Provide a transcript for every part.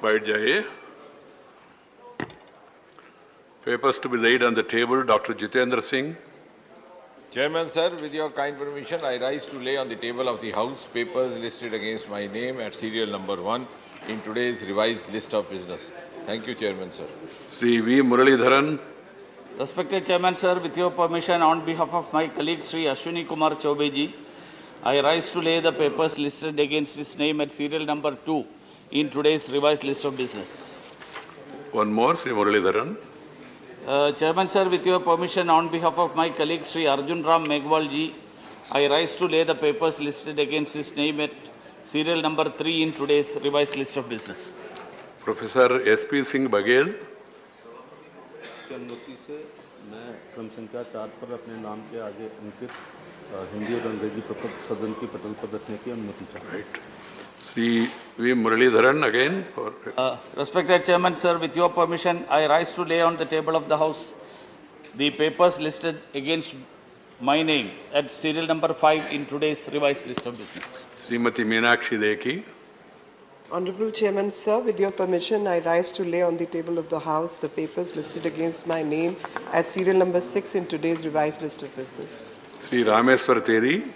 बैठ जाइए. Papers to be laid on the table. Dr. Jitendra Singh. Chairman, sir, with your kind permission, I rise to lay on the table of the House papers listed against my name at serial number 1 in today's revised list of business. Thank you, Chairman, sir. Sri V. Muralidharan. Respected Chairman, sir, with your permission, on behalf of my colleague Sri Ashwini Kumar Chaubeji, I rise to lay the papers listed against his name at serial number 2 in today's revised list of business. One more, Sri Muralidharan. Chairman, sir, with your permission, on behalf of my colleague Sri Arjun Ram Meghwalji, I rise to lay the papers listed against his name at serial number 3 in today's revised list of business. Professor S.P. Singh Baghel. की अनुमति से मैं क्रम संख्या 4 पर अपने नाम के आगे अंकित हिंदी और अंग्रेजी प्रपत्र सदन की पटल पर रखने की अनुमति चाहता हूँ. Sri V. Muralidharan again. Respected Chairman, sir, with your permission, I rise to lay on the table of the House the papers listed against my name at serial number 5 in today's revised list of business. Srimati Meenakshi Lekhi. Honorable Chairman, sir, with your permission, I rise to lay on the table of the House the papers listed against my name at serial number 6 in today's revised list of business. Sri Rameswar Teri.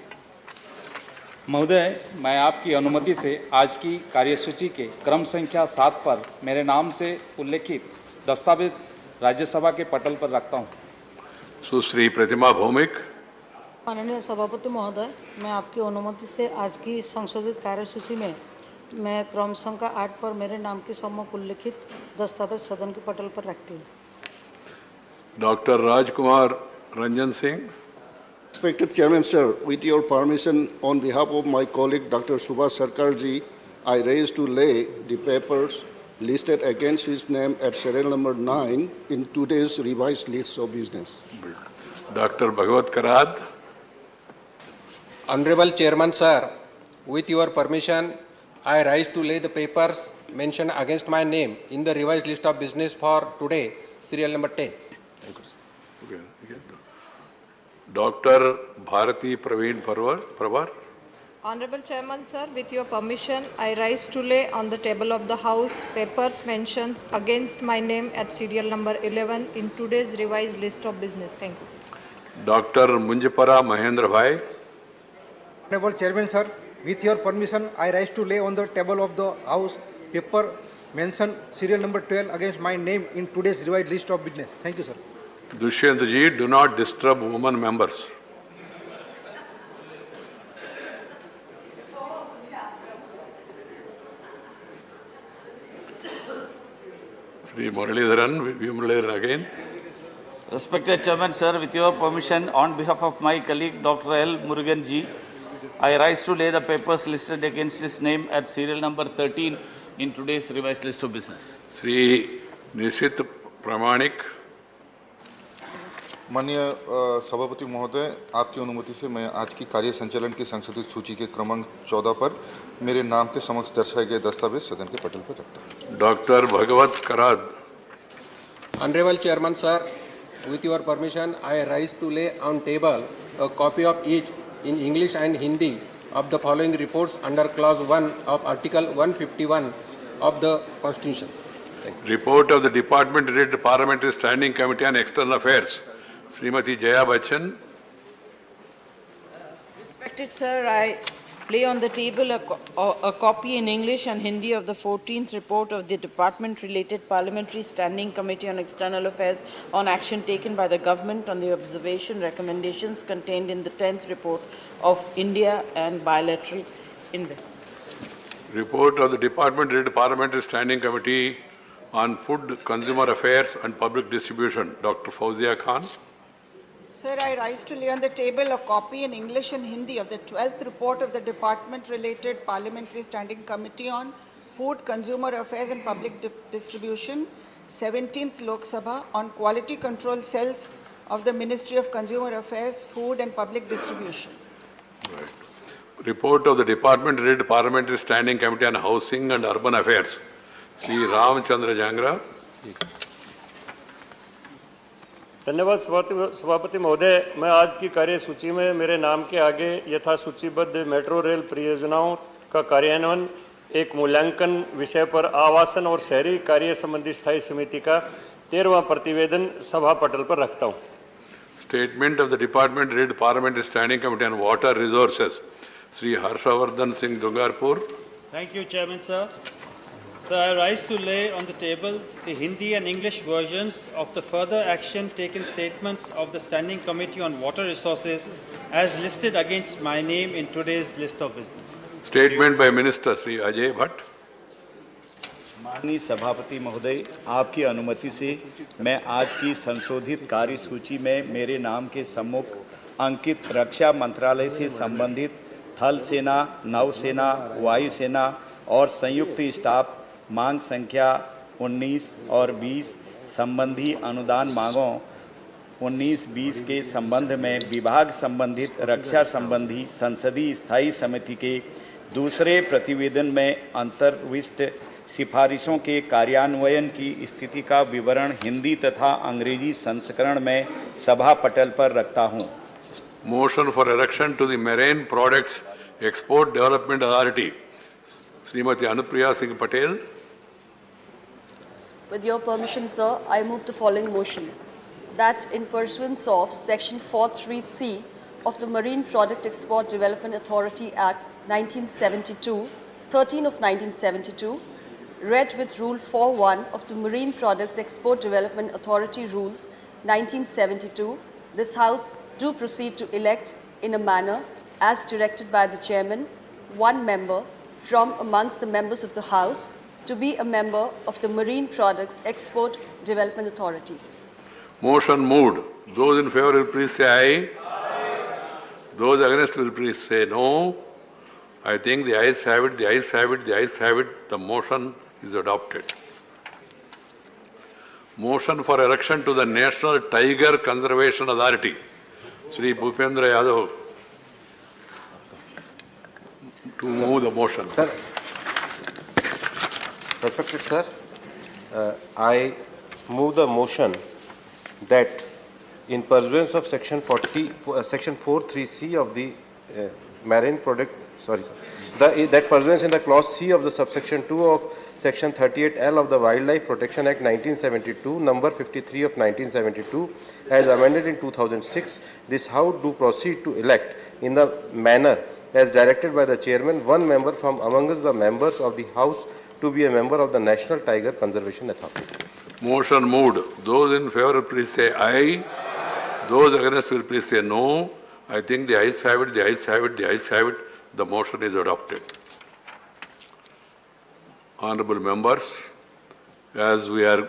महोदय, मैं आपकी अनुमति से आज की कार्यसूची के क्रम संख्या 7 पर मेरे नाम से उल्लेखित दस्तावेज राज्यसभा के पटल पर रखता हूं. सुश्री प्रतिमा भौमिक. माननीय सभापति महोदय, मैं आपकी अनुमति से आज की संशोधित कार्यसूची में मैं क्रम संख्या 8 पर मेरे नाम के सम्मुख उल्लेखित दस्तावेज सदन के पटल पर रखती हूँ. Doctor Rajkumar Ranjan Singh. Respected Chairman, sir, with your permission, on behalf of my colleague Dr. Subhash Sarkarji, I raise to lay the papers listed against his name at serial number 9 in today's revised list of business. Dr. Bhagavat Karad. Honorable Chairman, sir, with your permission, I rise to lay the papers mentioned against my name in the revised list of business for today, serial number 10. Okay. Dr. Bharati Praveen Parwar. Honorable Chairman, sir, with your permission, I rise to lay on the table of the House papers mentioned against my name at serial number 11 in today's revised list of business. Thank you. Dr. Munjapara Mahendra Bhai. Honorable Chairman, sir, with your permission, I rise to lay on the table of the House paper mentioned serial number 12 against my name in today's revised list of business. Thank you, sir. Dushyant ji, do not disturb women members. Sri Muralidharan, V. Muralidharan again. Respected Chairman, sir, with your permission, on behalf of my colleague Dr. L. Murugan ji, I rise to lay the papers listed against his name at serial number 13 in today's revised list of business. Sri Nishit Pramanik. माननीय सभापति महोदय, आपकी अनुमति से मैं आज की कार्य संचालन की संशोधित सूची के क्रमांक 14 पर मेरे नाम के समक्ष दर्शाए गए दस्तावेज सदन के पटल पर रखता हूं. Doctor Bhagavad कराद. Honorable Chairman, sir, with your permission, I rise to lay on table a copy of each in English and Hindi of the following reports under clause 1 of Article 151 of the Constitution. Report of the Department related Parliamentary Standing Committee on External Affairs. Srimati Jaya Bachchan. Respected sir, I lay on the table a copy in English and Hindi of the 14th report of the Department-related Parliamentary Standing Committee on External Affairs on action taken by the government on the observation recommendations contained in the 10th report of India and bilateral investment. Report of the Department-related Parliamentary Standing Committee on Food, Consumer Affairs and Public Distribution. Dr. Fauzia Khan. Sir, I rise to lay on the table a copy in English and Hindi of the 12th report of the Department-related Parliamentary Standing Committee on Food, Consumer Affairs and Public Distribution, 17th Lok Sabha, on quality control cells of the Ministry of Consumer Affairs, Food and Public Distribution. Right. Report of the Department-related Parliamentary Standing Committee on Housing and Urban Affairs. Sri Ramchandra Jangra. धन्यवाद सभापति महोदय, मैं आज की कार्य सूची में मेरे नाम के आगे यथा सूचीबद्ध मेट्रो रेल परियोजनाओं का कार्यान्वयन एक मूल्यांकन विषय पर आवासन और शहरी कार्य संबंधी स्थायी समिति का 13वां प्रतिवेदन सभा पटल पर रखता हूँ। Statement of the Department Head Parliamentary Standing Committee on Water Resources, Sri Harshavardhan Singh Dungarpur. Thank you, Chairman, sir. Sir, I rise to lay on the table the Hindi and English versions of the further action taken statements of the Standing Committee on Water Resources as listed against my name in today's list of business. Statement by Minister Sri Ajay Bhatt. माननीय सभापति महोदय, आपकी अनुमति से मैं आज की संशोधित कार्यसूची में मेरे नाम के सम्मुख अंकित रक्षा मंत्रालय से संबंधित थल सेना, नौसेना, वायुसेना और संयुक्त स्टाफ मांग संख्या 19 और 20 संबंधी अनुदान मांगों 19-20 के संबंध में विभाग संबंधित रक्षा संबंधी संसदीय स्थायी समिति के दूसरे प्रतिवेदन में अंतर्विष्ट सिफारिशों के कार्यान्वयन की स्थिति का विवरण हिंदी तथा अंग्रेजी संस्करण में सभा पटल पर रखता हूं। Motion for erection to the Marine Products Export Development Authority, Srimati Anupriya Singh Patel. With your permission, sir, I move the following motion. That in pursuance of Section 43C of the Marine Product Export Development Authority Act 1972, 13 of 1972, read with Rule 4.1 of the Marine Products Export Development Authority Rules 1972, this House do proceed to elect in a manner as directed by the Chairman, one member from amongst the members of the House to be a member of the Marine Products Export Development Authority. Motion moved. Those in favor will please say aye. Those against will please say no. I think the ayes have it, the ayes have it, the ayes have it. The motion is adopted. Motion for erection to the National Tiger Conservation Authority. Sri Bhupendra Yadav. To move the motion. Sir, respected sir, I move the motion that in pursuance of Section 4.3c of the Marine Product, that pursuance in the clause C of the subsection 2 of Section 38L of the Wildlife Protection Act 1972, number 53 of 1972, as amended in 2006, this House do proceed to elect in the manner as directed by the Chairman, one member from amongst the members of the House to be a member of the National Tiger Conservation Authority. Motion moved. Those in favor please say aye. Those against will please say no. I think the ayes have it, the ayes have it, the ayes have it. The motion is adopted. Honorable members, as we are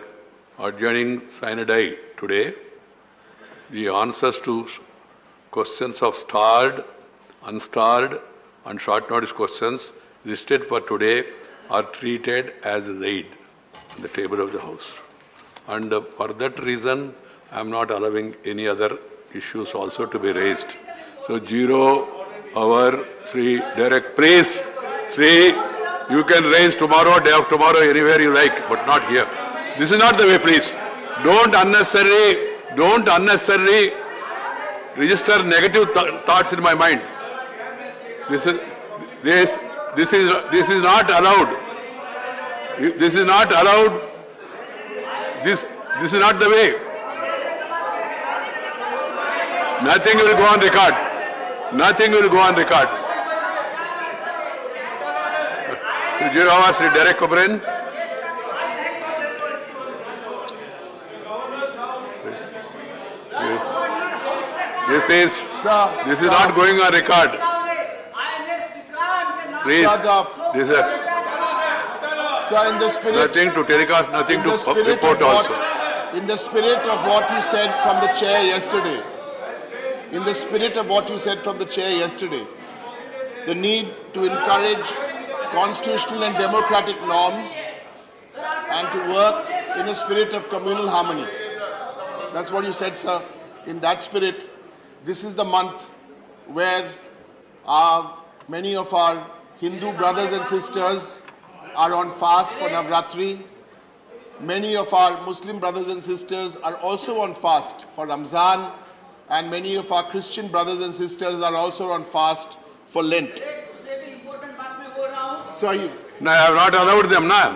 adjourning sine die today, the answers to questions of starred, unstarred and short notice questions listed for today are treated as laid on the table of the House. And for that reason, I am not allowing any other issues also to be raised. So 0 hour, Sri Derek, please, Sri, you can raise tomorrow, day after tomorrow, anywhere you like, but not here. This is not the way, please. Don't unnecessarily register negative thoughts in my mind. This is not allowed. This is not allowed. This is not the way. Nothing will go on record. Nothing will go on record. Sri Jirava, Sri Derek O'Brien. This is not going on record. Please, this is Sir, in the spirit, nothing to telecast, nothing to report also. In the spirit of what you said from the chair yesterday, the need to encourage constitutional and democratic norms and to work in a spirit of communal harmony. That's what you said, sir. In that spirit, this is the month where many of our Hindu brothers and sisters are on fast for Navratri. Many of our Muslim brothers and sisters are also on fast for Ramzan, and many of our Christian brothers and sisters are also on fast for Lent. So No, I have not allowed them, no.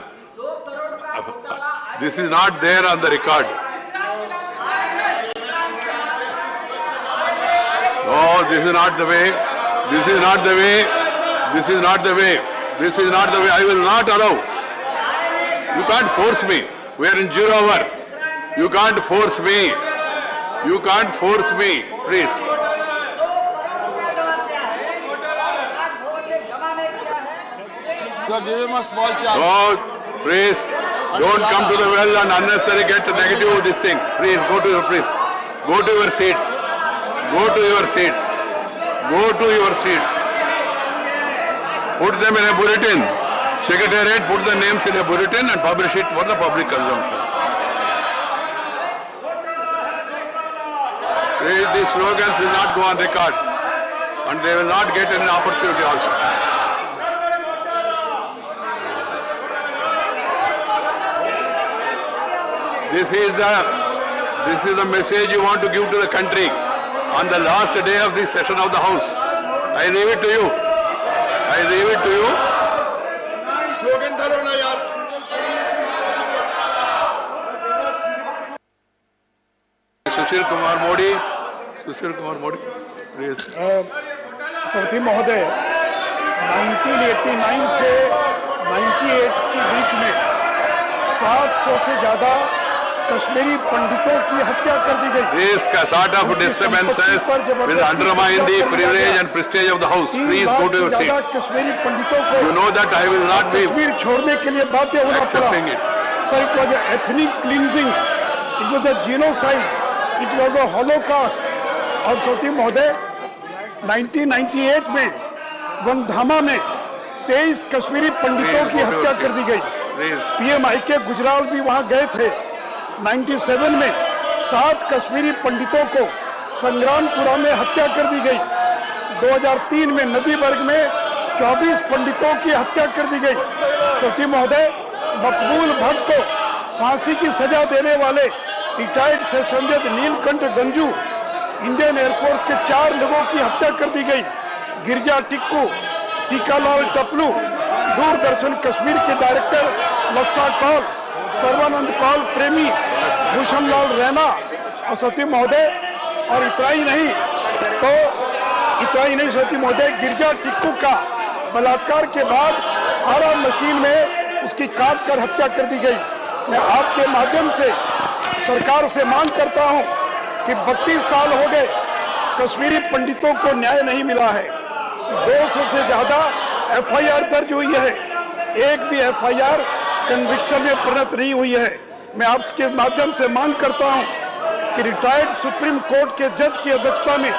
This is not there on the record. No, this is not the way. This is not the way. This is not the way. This is not the way. I will not allow. You can't force me. We are in 0 hour. You can't force me. You can't force me. Please. Sir, give him a small chance. No, please. Don't come to the well and unnecessarily get negative this thing. Please go to your place. Go to your seats. Go to your seats. Go to your seats. Put them in a bulletin. Secretariat, put the names in a bulletin and publish it for the public consumption. These slogans will not go on record and they will not get an opportunity also. This is the message you want to give to the country on the last day of the session of the House. I leave it to you. I leave it to you. Slogan karo na yaar. Sushil Kumar Modi, please. सरथी महोदय 1989 से 98 के बीच में 700 से ज्यादा कश्मीरी पंडितों की हत्या कर दी गई। This sort of disturbances will undermine the privilege and prestige of the House. Please go to your seats. Kashmiri पंडितों को You know that I will not be Kashmir छोड़ने के लिए बाध्य होना पड़ा। accepting it. Sir, it was an ethnic cleansing. It was a genocide. It was a holocaust. और सरथी महोदय 1998 में वनधामा में 23 कश्मीरी पंडितों की हत्या कर दी गई। पीएमआई के गुजराल भी वहां गए थे। 97 में 7 कश्मीरी पंडितों को संग्रामपुरा में हत्या कर दी गई। 2003 में नदीबर्ग में 24 पंडितों की हत्या कर दी गई। सती महोदय, मकबूल भट्ट को फांसी की सजा देने वाले रिटायर्ड सेशन जज नीलकंठ गंजू, इंडियन एयरफोर्स के 4 लोगों की हत्या कर दी गई। गिरजा टिक्कू, टीकालाल टपलू, दूरदर्शन कश्मीर के डायरेक्टर लस्सा कौल, सर्वानंद कौल प्रेमी, भूषण लाल रैना और सती महोदय, और इतना ही नहीं सती महोदय, गिरजा टिक्कू का बलात्कार के बाद आरा मशीन में उसकी काट कर हत्या कर दी गई। मैं आपके माध्यम से सरकार से मांग करता हूं कि 32 साल हो गए कश्मीरी पंडितों को न्याय नहीं मिला है। 200 से ज्यादा एफआईआर दर्ज हुई है, एक भी एफआईआर कन्विक्शन में परिणत नहीं हुई है। मैं आपके माध्यम से मांग करता हूं कि रिटायर्ड सुप्रीम कोर्ट के जज की अध्यक्षता में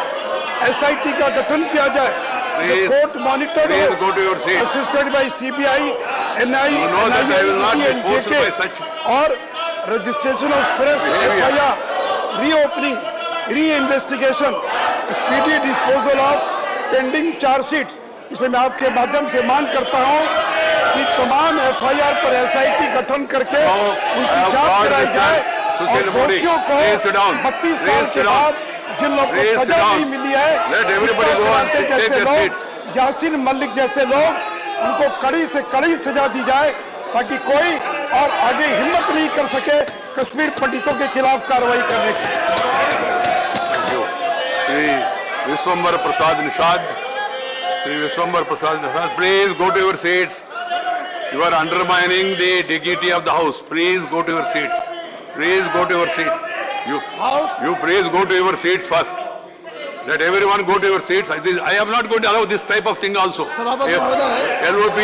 एसआईटी का गठन किया जाए। Court monitor assisted by CBI, NI, और registration of fresh FIR, reopening, reinvestigation, speedy disposal of pending chargesheets. इसलिए मैं आपके माध्यम से मांग करता हूं कि तमाम एफआईआर पर एसआईटी गठन करके उनकी जांच कराई जाए और दोषियों को 32 साल के बाद जिन लोगों को सजा नहीं मिली है, जैसे लोग, यासीन मलिक जैसे लोग, उनको कड़ी से कड़ी सजा दी जाए ताकि कोई और आगे हिम्मत नहीं कर सके कश्मीर पंडितों के खिलाफ कार्रवाई करने की। Shri Vishwambar Prasad Nishad, please go to your seats. You are undermining the dignity of the House. Please go to your seats. Please go to your seat. You please go to your seats first. Let everyone go to your seats. I am not going to allow this type of thing also. LOP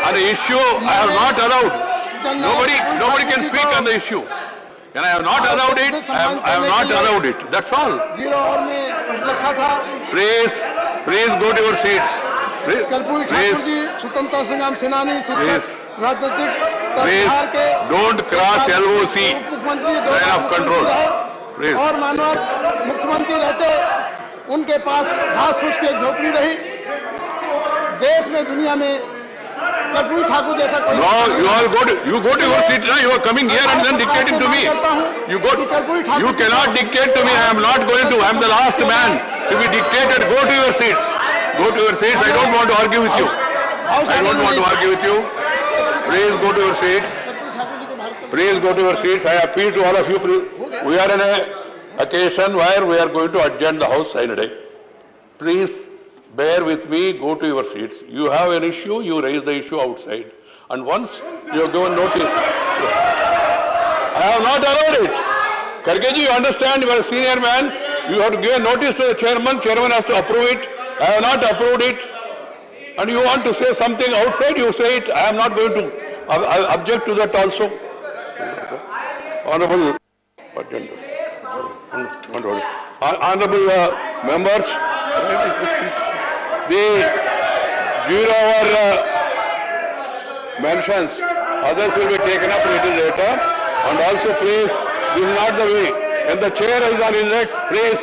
on the issue, I have not allowed. Nobody can speak on the issue. And I have not allowed it. I have not allowed it. That's all. Please go to your seats. Please, स्वतंत्रता संग्राम सेनानी, राजनीतिक don't cross LOC. Line of control. Please. और मानो मुख्यमंत्री रहते, उनके पास घास फूस की एक झोपड़ी रही। देश में, दुनिया में कर्पूरी ठाकुर जैसा कोई No, you go to your seat now. You are coming here and then dictating to me. You cannot dictate to me. I am not going to. I am the last man to be dictated. Go to your seats. Go to your seats. I don't want to argue with you. I don't want to argue with you. Please go to your seats. Please go to your seats. I appeal to all of you. Please. We are in an occasion where we are going to adjourn the House Saturday. Please bear with me. Go to your seats. You have an issue, you raise the issue outside. And once you have given notice, I have not allowed it. Kargeji, you understand, you are a senior man. You have to give a notice to the chairman. Chairman has to approve it. I have not approved it. And you want to say something outside, you say it. I am not going to object to that also. Honorable, honorable members, the 0-hour mentions, others will be taken up a little later. And also please, this is not the way. When the chair is on his legs, please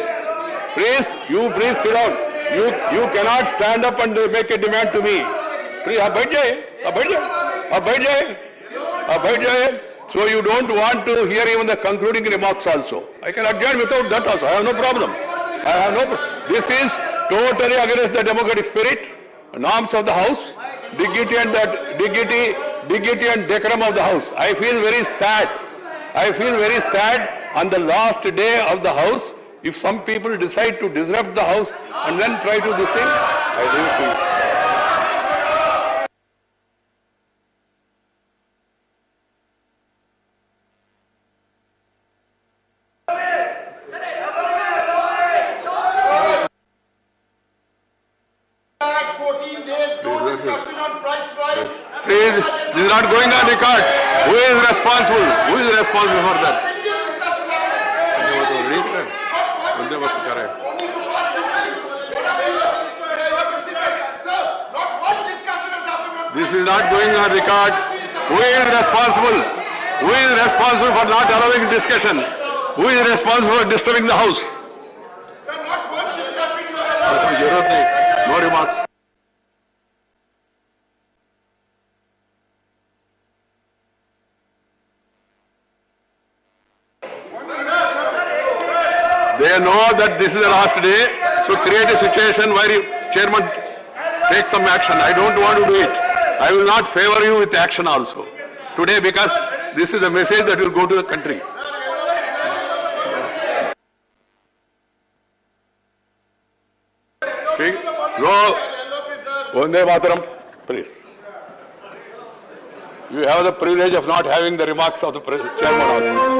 sit down. You cannot stand up and make a demand to me. Please, आप बैठ जाए. So you don't want to hear even the concluding remarks also. I can adjourn without that also. I have no problem. This is totally against the democratic spirit, norms of the House, dignity and decorum of the House. I feel very sad. On the last day of the House, if some people decide to disrupt the House and then try to this thing, I leave it to you. Please, this is not going on record. Who is responsible? Who is responsible for that? This is not going on record. Who is responsible? Who is responsible for not allowing discussion? Who is responsible for disturbing the House? Sir, not one discussion. No remarks. They know that this is the last day, so create a situation where chairman takes some action. I don't want to do it. I will not favor you with action also today, because this is a message that will go to the country. Go, Vande Mataram, please. You have the privilege of not having the remarks of the chairman also.